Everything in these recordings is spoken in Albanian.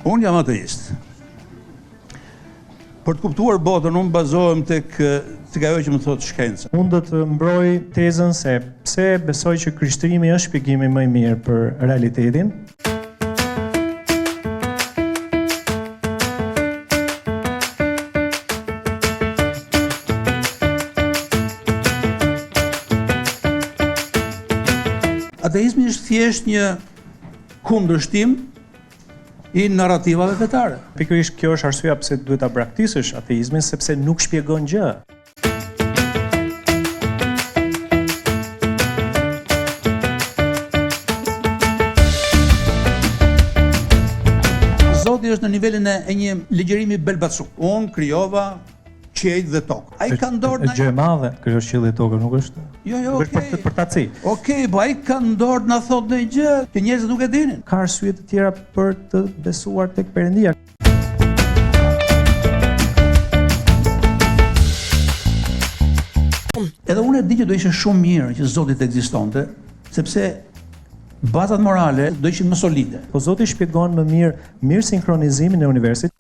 Unë jam ateist. Për të kuptuar botën, unë bazohem tek ajo që më thotë shkenca. Unë do të mbroj tezën se pse besoj që krishterimi është shpjegimi më i mirë për realitetin. Ateizmi është thjesht një kundërshtim i narrativave fetare. Pikërisht kjo është arsyeja pse duhet ta braktisësh ateizmin, sepse nuk shpjegon gjë. Zoti është në nivelin e një ligjërimi belbacuk. Unë krijova qiell dhe tokë. Ai ka ndorë Gjë e madhe, krijosh qiellin dhe tokën, nuk është. Jo, Nuk është për taci. Okej, po ai ka ndorë na thotë ndonjë gjë që njerëzit nuk e dinin. Ka arsye të tjera për të besuar tek Perëndia. Edhe unë e di që do ishte shumë mirë që Zoti të ekzistonte, sepse bazat morale do ishin më solide. Po Zoti shpjegon më mirë sinkronizimin e universit.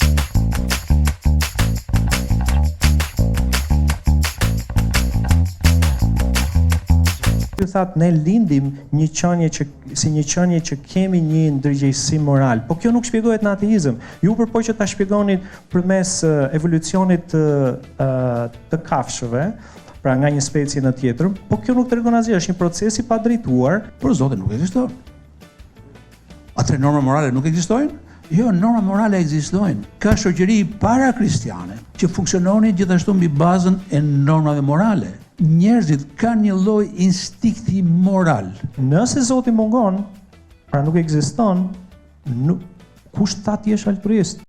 Ju thatë ne lindim një qenie që kemi një ndërgjegjësi moral. Po kjo nuk shpjegohet në ateizëm. Ju përpoj që ta shpjegoni përmes evolucionit të kafshëve, pra nga një specie në tjetër, po kjo nuk tregon asgjë, është një proces i padrejtuar. Por Zoti nuk ekziston. Atëherë norma morale nuk ekzistojnë? Jo, norma morale ekzistojnë. Ka shoqëri para kristiane që funksiononin gjithashtu mbi bazën e normave morale. Njerëzit kanë një lloj instinkti moral. Nëse Zoti mungon, pra nuk ekziston, kush tha ti je altruist?